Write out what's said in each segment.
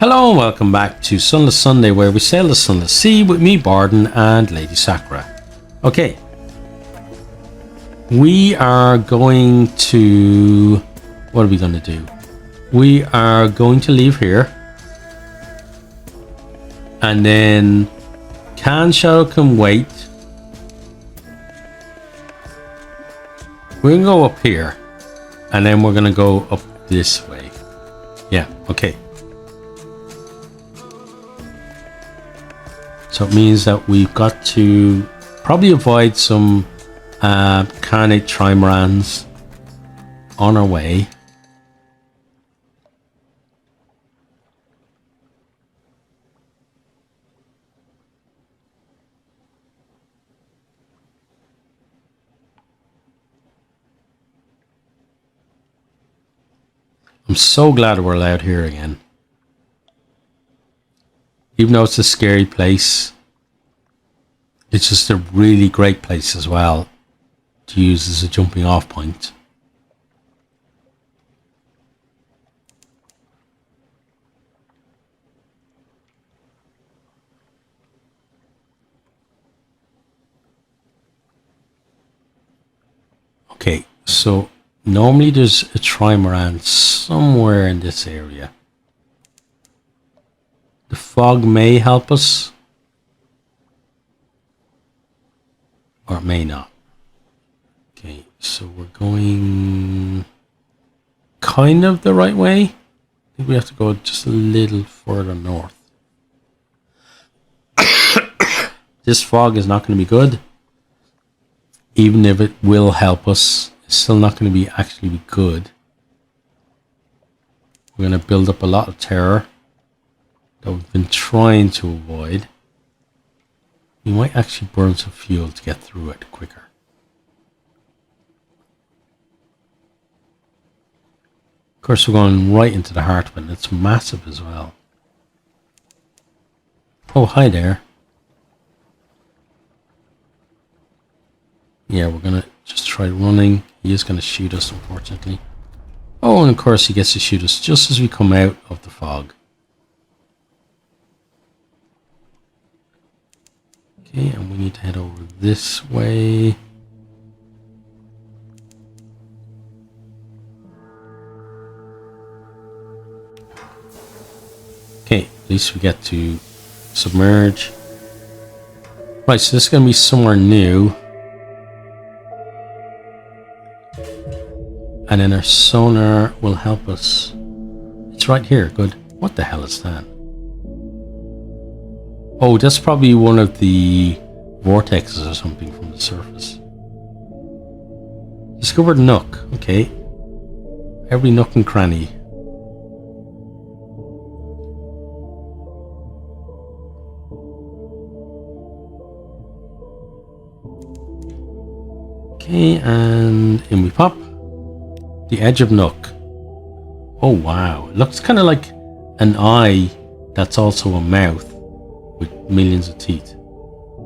Hello and welcome back to Sunless Sunday, where we sail the Sunless Sea with me, Bardon, and Lady Sakura. Okay, we are going to... what are we going to do? We are going to leave here, and then Can Shadow Can Wait. We're going to go up here, and then we're going to go up this way. Yeah, okay. So it means that we've got to probably avoid some carnate trimarans on our way. I'm so glad we're allowed here again. Even though it's a scary place, it's just a really great place as well to use as a jumping off point. Okay, so normally there's a trimaran somewhere in this area. The fog may help us, or it may not. Okay, so we're going kind of the right way. I think we have to go just a little further north. This fog is not going to be good. Even if it will help us, it's still not going to be actually good. We're going to build up a lot of terror that we've been trying to avoid. We might actually burn some fuel to get through it quicker. Of course, we're going right into the heart of it, and it's massive as well. Oh, hi there. Yeah, we're going to just try running. He is going to shoot us, unfortunately. Oh, and of course he gets to shoot us just as we come out of the fog. Okay, and we need to head over this way. Okay, at least we get to submerge. Right, so this is going to be somewhere new. And then our sonar will help us. It's right here, good. What the hell is that? Oh, that's probably one of the vortexes or something from the surface. Discovered Nook. Okay. Every nook and cranny. Okay, and in we pop. The edge of Nook. Oh wow. It looks kind of like an eye that's also a mouth. With millions of teeth.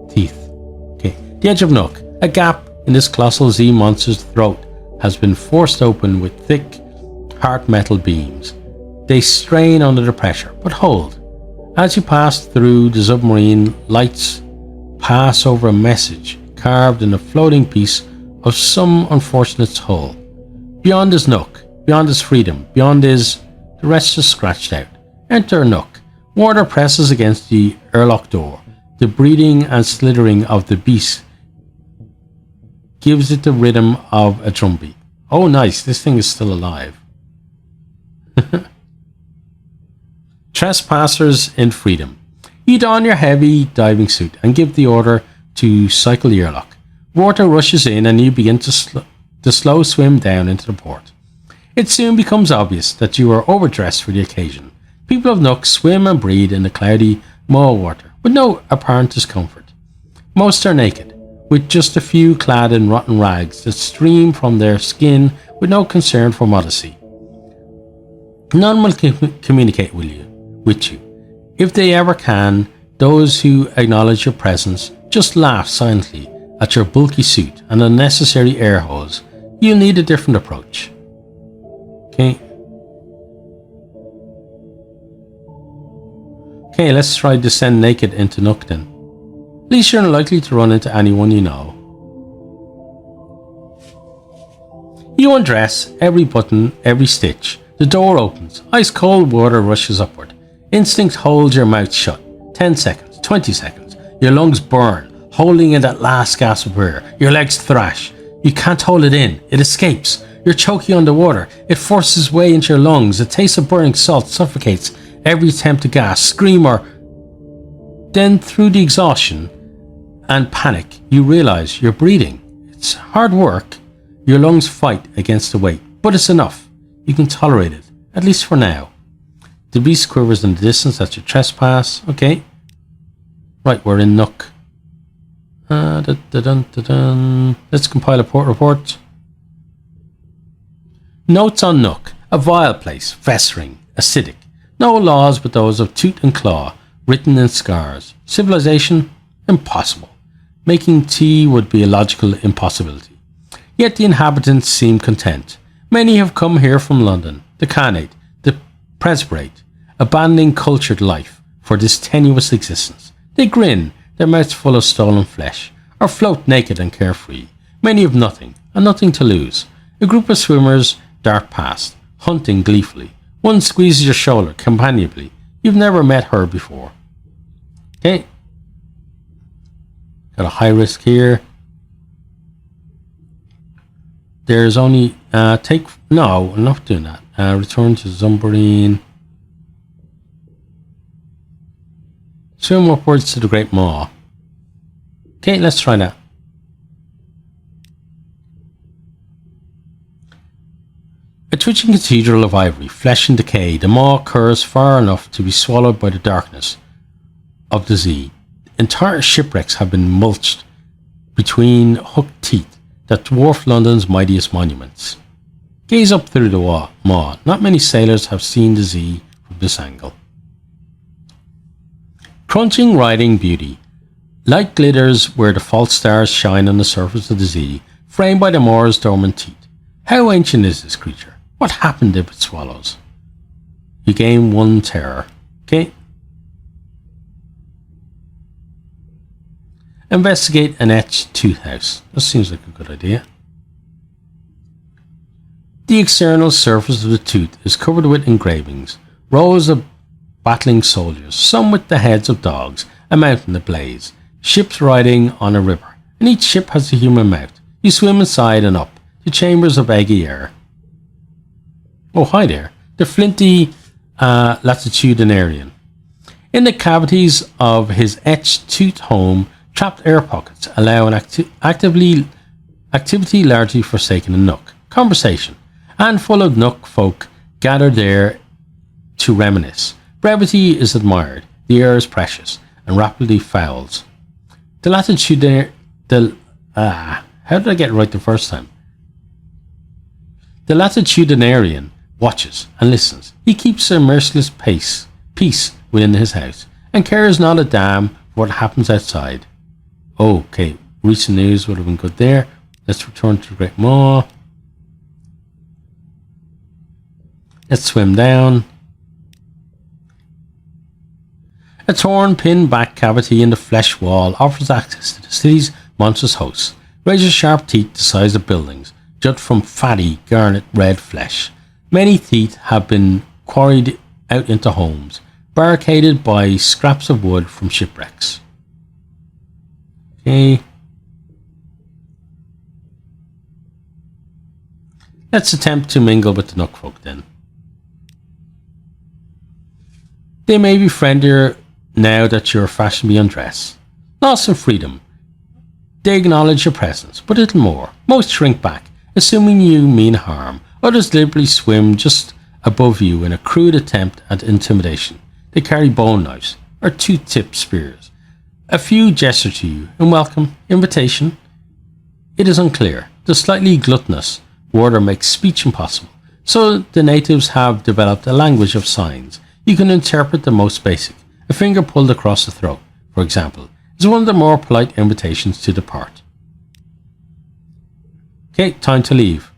Okay, the edge of Nook. A gap in this colossal sea monster's throat has been forced open with thick, hard metal beams. They strain under the pressure, but hold. As you pass through, the submarine lights pass over a message carved in a floating piece of some unfortunate's hull. Beyond is Nook. Beyond is freedom. Beyond is... the rest is scratched out. Enter Nook. Water presses against the airlock door. The breathing and slithering of the beast gives it the rhythm of a drumbeat. Oh nice, this thing is still alive. Trespassers in freedom. You don your heavy diving suit and give the order to cycle the airlock. Water rushes in and you begin to slow swim down into the port. It soon becomes obvious that you are overdressed for the occasion. People of Nook swim and breathe in the cloudy mole water with no apparent discomfort. Most are naked, with just a few clad in rotten rags that stream from their skin with no concern for modesty. None will communicate with you. If they ever can, those who acknowledge your presence just laugh silently at your bulky suit and unnecessary air holes. You'll need a different approach. Okay. Okay, let's try descend naked into Nook then. At least you're unlikely to run into anyone you know. You undress, every button, every stitch. The door opens. Ice cold water rushes upward. Instinct holds your mouth shut. 10 seconds, 20 seconds. Your lungs burn, holding in that last gasp of air. Your legs thrash. You can't hold it in. It escapes. You're choking underwater. It forces its way into your lungs. A taste of burning salt suffocates every attempt to gasp, scream, or... Then through the exhaustion and panic, you realize you're breathing. It's hard work. Your lungs fight against the weight, but it's enough. You can tolerate it, at least for now. The beast quivers in the distance as you trespass. Okay. Right, we're in Nook. Let's compile a port report. Notes on Nook. A vile place, festering, acidic. No laws but those of tooth and claw, written in scars. Civilization? Impossible. Making tea would be a logical impossibility. Yet the inhabitants seem content. Many have come here from London, the Khanate, the Presbyterate, abandoning cultured life for this tenuous existence. They grin, their mouths full of stolen flesh, or float naked and carefree. Many have nothing, and nothing to lose. A group of swimmers dart past, hunting gleefully. One squeezes your shoulder companionably. You've never met her before. Okay. Got a high risk here. There's only no, I'm not doing that. Return to Zumbarine. Swim upwards to the Great Maw. Okay, let's try that. A twitching cathedral of ivory, flesh and decay. The maw curves far enough to be swallowed by the darkness of the sea. Entire shipwrecks have been mulched between hooked teeth that dwarf London's mightiest monuments. Gaze up through the maw. Not many sailors have seen the sea from this angle. Crunching riding beauty. Light glitters where the false stars shine on the surface of the sea, framed by the Moor's dormant teeth. How ancient is this creature? What happened if it swallows? You gain 1 terror. Okay. Investigate an etched tooth house. That seems like a good idea. The external surface of the tooth is covered with engravings. Rows of battling soldiers, some with the heads of dogs, a mountain ablaze, ships riding on a river, and each ship has a human mouth. You swim inside and up, to chambers of eggy air. Oh, hi there. The flinty latitudinarian. In the cavities of his etched tooth home, trapped air pockets allow an activity largely forsaken in Nook. Conversation. A handful of Nook folk gather there to reminisce. Brevity is admired. The air is precious and rapidly fouls. The how did I get it right the first time? The latitudinarian watches and listens. He keeps a merciless peace within his house and cares not a damn for what happens outside. Okay, recent news would have been good there. Let's return to the Great Maw. Let's swim down. A torn, pin-back cavity in the flesh wall offers access to the city's monstrous hosts. Razor-sharp teeth the size of buildings, jut from fatty, garnet red flesh. Many teeth have been quarried out into homes, barricaded by scraps of wood from shipwrecks. Okay. Let's attempt to mingle with the Nook folk then. They may be friendlier now that you're fashionably undressed. Lost in freedom. They acknowledge your presence, but little more. Most shrink back, assuming you mean harm. Others deliberately swim just above you in a crude attempt at intimidation. They carry bone knives or two-tipped spears. A few gesture to you in welcome, invitation. It is unclear. The slightly gluttonous water makes speech impossible, so the natives have developed a language of signs. You can interpret the most basic. A finger pulled across the throat, for example, is one of the more polite invitations to depart. Okay, time to leave.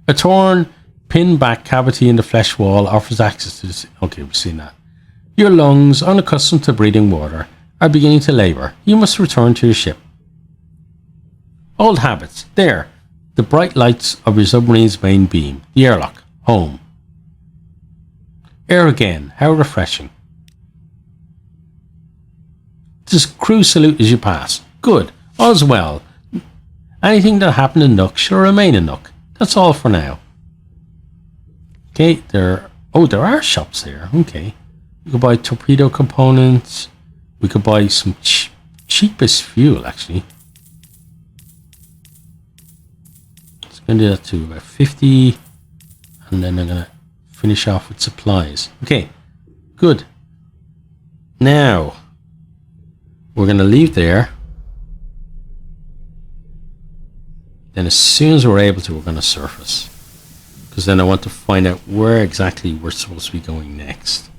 A torn, pin-back cavity in the flesh wall offers access to this. Okay, we've seen that. Your lungs, unaccustomed to breathing water, are beginning to labour. You must return to your ship. Old habits. There. The bright lights of your submarine's main beam. The airlock. Home. Air again. How refreshing. This crew salute as you pass. Good. All's well. Anything that happened in Nook shall remain in Nook. That's all for now. Okay, there are shops there. Okay. We could buy torpedo components. We could buy some cheapest fuel, actually. It's going to do that to about 50. And then I'm going to finish off with supplies. Okay, good. Now, we're going to leave there. Then as soon as we're able to, we're going to surface. Because then I want to find out where exactly we're supposed to be going next.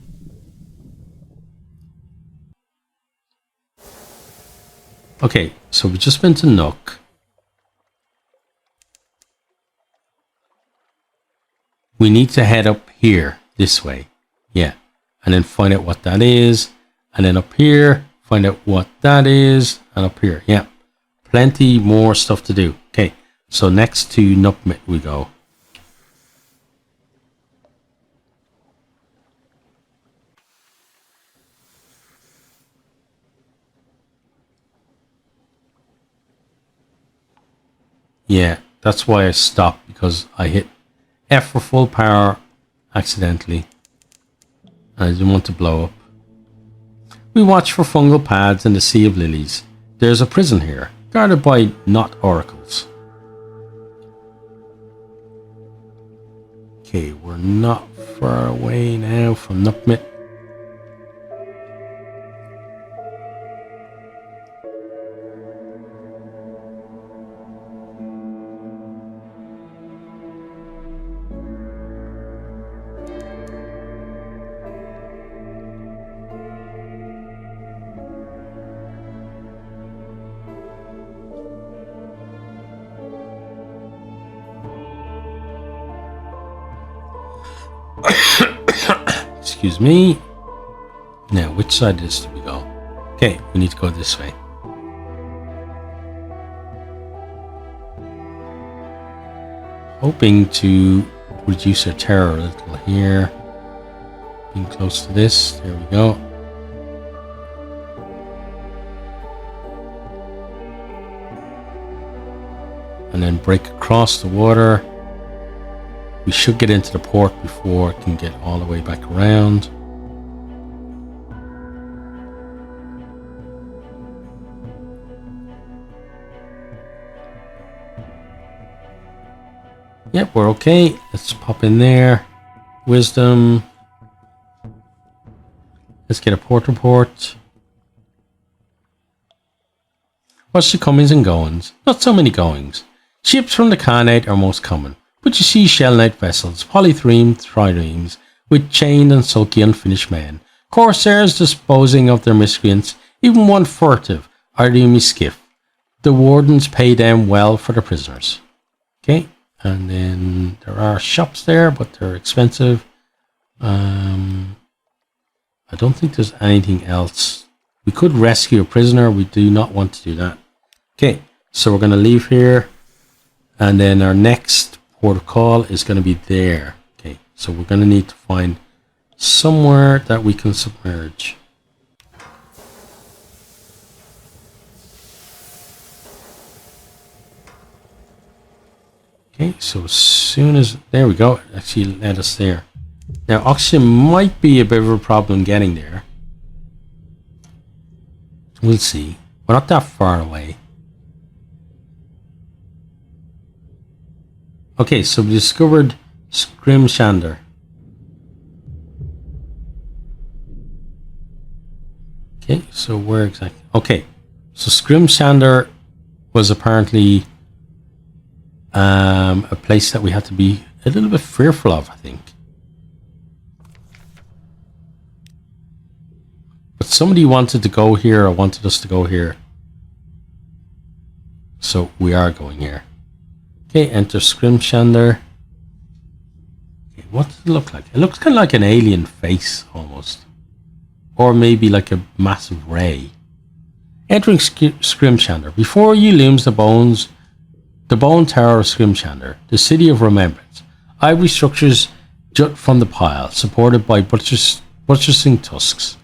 Okay, so we've just been to Nook. We need to head up here, this way. Yeah. And then find out what that is. And then up here, find out what that is. And up here, yeah. Plenty more stuff to do. Okay, so next to Nook we go. Yeah, that's why I stopped, because I hit F for full power accidentally. I didn't want to blow up. We watch for fungal pads in the Sea of Lilies. There's a prison here, guarded by not oracles. Okay, we're not far away now from Nookmit. Excuse me. Now, which side is do we go? Okay, we need to go this way. Hoping to reduce our terror a little here. Being close to this. There we go. And then break across the water. We should get into the port before it can get all the way back around. Yep, we're okay. Let's pop in there. Wisdom. Let's get a port report. What's the comings and goings? Not so many goings. Ships from the Khanate are most common. But you see shell-knight vessels, polythremed triremes, with chained and sulky unfinished men, corsairs disposing of their miscreants, even one furtive, Ardemi skiff. The wardens pay them well for the prisoners. Okay, and then there are shops there, but they're expensive. I don't think there's anything else. We could rescue a prisoner. We do not want to do that. Okay, so we're going to leave here, and then our next port of call is going to be there. Okay, so we're going to need to find somewhere that we can submerge. Okay, so as soon as there we go, it actually led us there. Now oxygen might be a bit of a problem getting there. We'll see. We're not that far away. Okay, so we discovered Scrimshander. Okay, so where exactly? Okay, so Scrimshander was apparently a place that we had to be a little bit fearful of, I think. But somebody wanted to go here, or wanted us to go here. So we are going here. Okay, enter Scrimshander. Okay, what does it look like? It looks kind of like an alien face, almost. or maybe like a massive ray. Entering Scrimshander. Before you looms the bone tower of Scrimshander, the city of remembrance. Ivory structures jut from the pile, supported by buttressing tusks.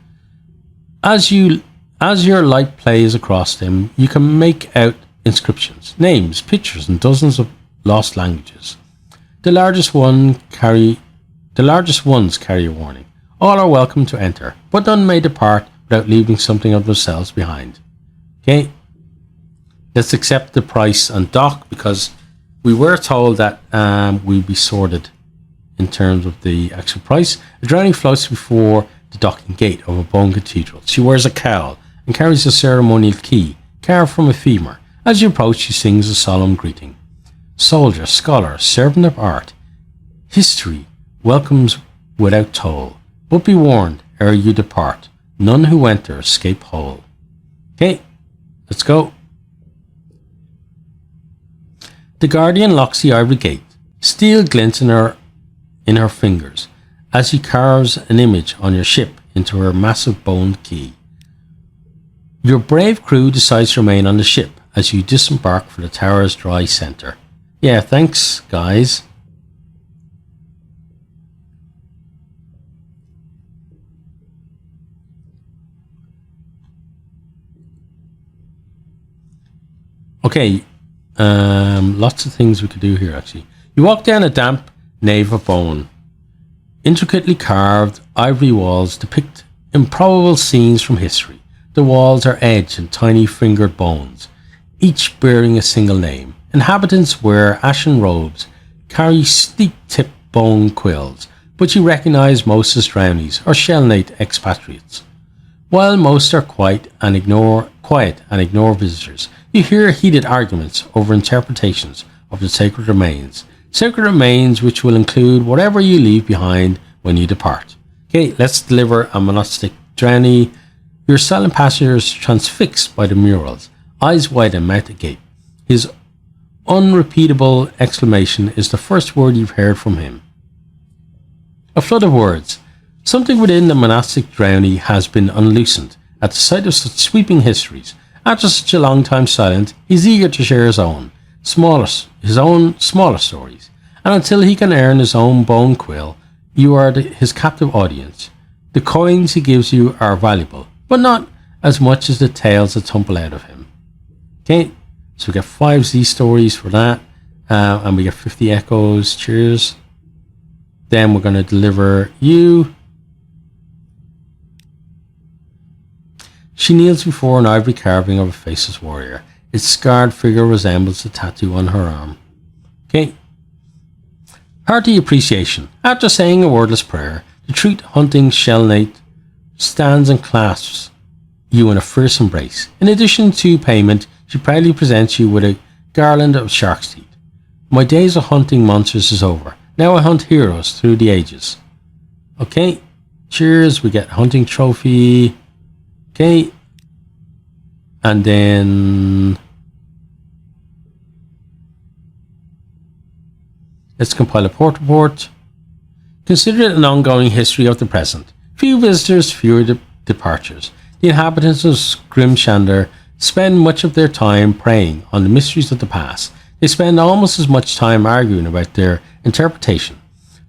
As your light plays across them, you can make out inscriptions, names, pictures, and dozens of lost languages. The largest ones carry a warning. All are welcome to enter, but none may depart without leaving something of themselves behind. Okay, let's accept the price and dock, because we were told that we'd be sorted in terms of the actual price. A drowning floats before the docking gate of a bone cathedral. She wears a cowl and carries a ceremonial key carved from a femur. As you approach, she sings a solemn greeting. Soldier, scholar, servant of art, history welcomes without toll. But be warned, ere you depart, none who enter escape whole. Okay, let's go. The guardian locks the ivory gate. Steel glints in her fingers as he carves an image on your ship into her massive boned key. Your brave crew decides to remain on the ship as you disembark for the tower's dry center. Yeah, thanks, guys. Okay, lots of things we could do here, actually. You walk down a damp nave of bone. Intricately carved ivory walls depict improbable scenes from history. The walls are edged in tiny fingered bones, each bearing a single name. Inhabitants wear ashen robes, carry steep-tipped bone quills, but you recognize most as drownies or shellnate expatriates. While most are quiet and ignore visitors, you hear heated arguments over interpretations of the sacred remains. Sacred remains which will include whatever you leave behind when you depart. Okay, let's deliver a monastic drownie. Your silent passenger is transfixed by the murals, eyes wide and mouth agape. His unrepeatable exclamation is the first word you've heard from him. A flood of words. Something within the monastic drownie has been unloosened at the sight of such sweeping histories. After such a long time silent, he's eager to share his own smaller stories, and until he can earn his own bone quill, you are his captive audience. The coins he gives you are valuable, but not as much as the tales that tumble out of him. Okay, so we get 5 Z stories for that, and we get 50 echoes. Cheers. Then we're going to deliver you. She kneels before an ivory carving of a faceless warrior. Its scarred figure resembles the tattoo on her arm. Okay. Hearty appreciation. After saying a wordless prayer, the treat hunting shellnate stands and clasps you in a fierce embrace. In addition to payment, she proudly presents you with a garland of shark's teeth. My days of hunting monsters is over. Now I hunt heroes through the ages. Okay. Cheers. We get hunting trophy. Okay, and then let's compile a port report. Consider it an ongoing history of the present. Few visitors, fewer departures. The inhabitants of Scrimshander spend much of their time preying on the mysteries of the past. They spend almost as much time arguing about their interpretation.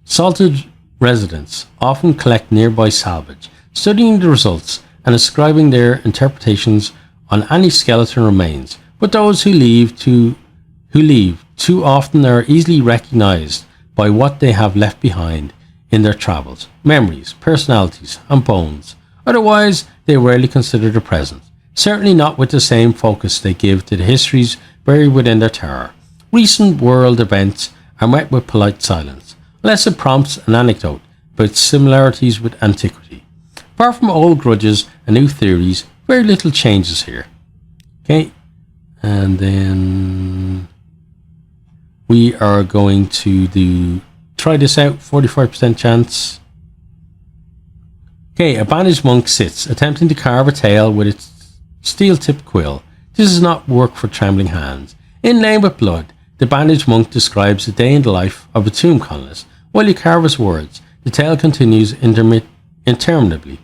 Salted residents often collect nearby salvage, studying the results and ascribing their interpretations on any skeleton remains, but those who leave too often are easily recognized by what they have left behind in their travels, memories, personalities, and bones. Otherwise, they rarely consider the present, certainly not with the same focus they give to the histories buried within their terror. Recent world events are met with polite silence, unless it prompts an anecdote about similarities with antiquity. Apart from old grudges and new theories, very little changes here. Okay, and then we are going to try this out, 45% chance. Okay, a bandaged monk sits, attempting to carve a tail with its steel-tipped quill. This does not work for trembling hands. Inlaid with blood, the bandaged monk describes a day in the life of a tomb colonist. While you carve his words, the tale continues interminably.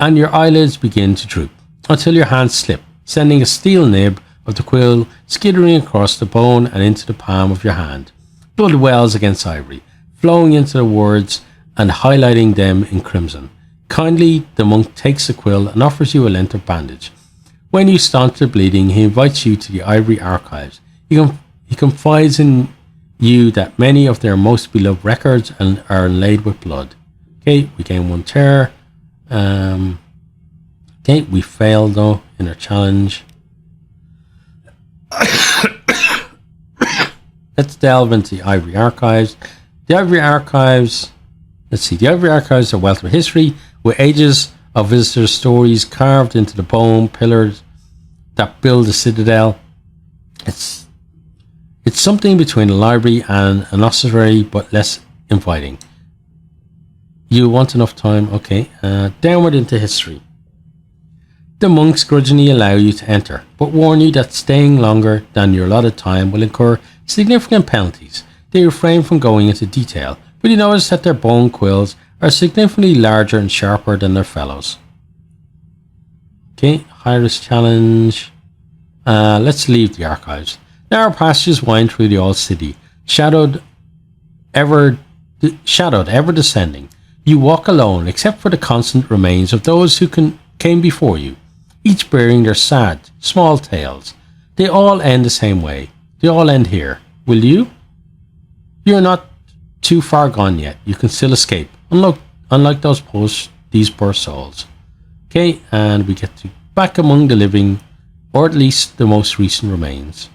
and your eyelids begin to droop until your hands slip, sending a steel nib of the quill skittering across the bone and into the palm of your hand. Blood wells against ivory, flowing into the words and highlighting them in crimson. Kindly, the monk takes the quill and offers you a length of bandage. When you staunch the bleeding, he invites you to the ivory archives. He confides in you that many of their most beloved records are inlaid with blood. Okay, we gain 1 terror. Okay, we failed though in our challenge. Let's delve into the Ivory Archives. The Ivory Archives, the Ivory Archives are a wealth of history with ages of visitors' stories carved into the bone pillars that build the citadel. It's something between a library and an ossuary, but less inviting. You want enough time? Okay. Downward into history. The monks grudgingly allow you to enter, but warn you that staying longer than your allotted time will incur significant penalties. They refrain from going into detail, but you notice that their bone quills are significantly larger and sharper than their fellows. Okay, high risk challenge. Let's leave the archives. Narrow passages wind through the old city, shadowed ever descending. You walk alone, except for the constant remains of those who came before you, each bearing their sad, small tales. They all end the same way. They all end here. Will you? You're not too far gone yet. You can still escape, unlike these poor souls. Okay, and we get to back among the living, or at least the most recent remains.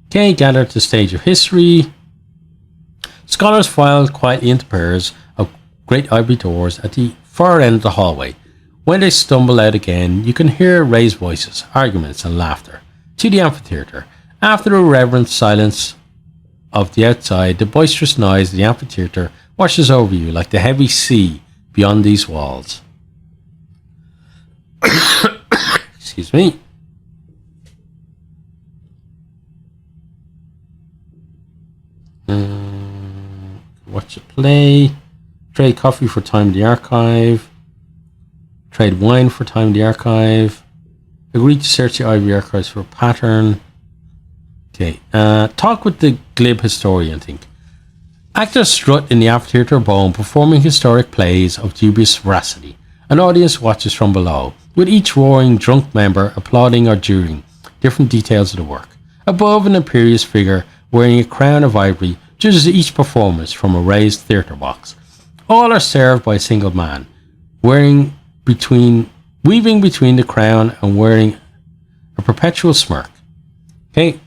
Okay, gather at the stage of history. Scholars filed quietly into pairs of great ivory doors at the far end of the hallway. When they stumble out again, you can hear raised voices, arguments, and laughter. To the amphitheatre. After the reverent silence of the outside, the boisterous noise of the amphitheatre washes over you like the heavy sea beyond these walls. Excuse me. Watch a play. Trade coffee for time in the archive. Trade wine for time in the archive. Agree to search the Ivory Archives for a pattern. Okay. Talk with the glib historian, think. Actors strut in the amphitheatre bone performing historic plays of dubious veracity. An audience watches from below, with each roaring drunk member applauding or jeering different details of the work. Above, an imperious figure wearing a crown of ivory judges each performance from a raised theatre box. All are served by a single man, weaving between the crown and wearing a perpetual smirk. Okay,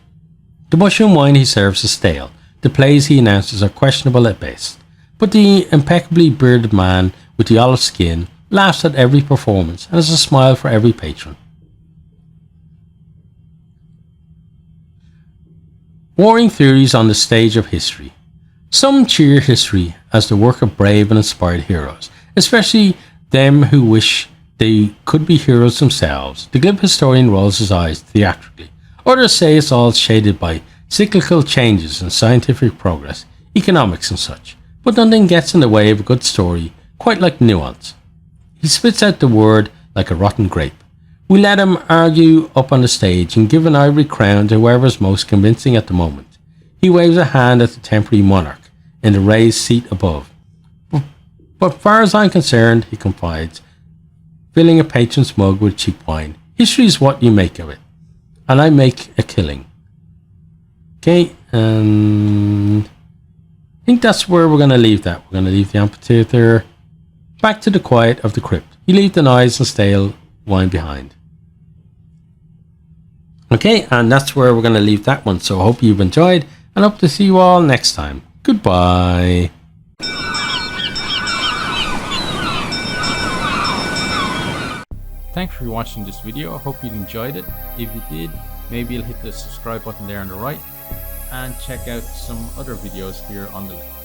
the mushroom wine he serves is stale. The plays he announces are questionable at best. But the impeccably bearded man with the olive skin laughs at every performance and has a smile for every patron. Warring theories on the stage of history. Some cheer history as the work of brave and inspired heroes, especially them who wish they could be heroes themselves. The glib historian rolls his eyes theatrically. Others say it's all shaded by cyclical changes in scientific progress, economics and such, but nothing gets in the way of a good story, quite like nuance. He spits out the word like a rotten grape. We let him argue up on the stage and give an ivory crown to whoever's most convincing at the moment. He waves a hand at the temporary monarch in the raised seat above. But far as I'm concerned, he confides, filling a patron's mug with cheap wine, history is what you make of it, and I make a killing. Okay, and I think that's where we're going to leave that. We're going to leave the amphitheatre, back to the quiet of the crypt. You leave the noise and stale wine behind. Okay, and that's where we're going to leave that one. So I hope you've enjoyed, and hope to see you all next time. Goodbye. Thanks for watching this video. I hope you enjoyed it. If you did, maybe you'll hit the subscribe button there on the right and check out some other videos here on the left.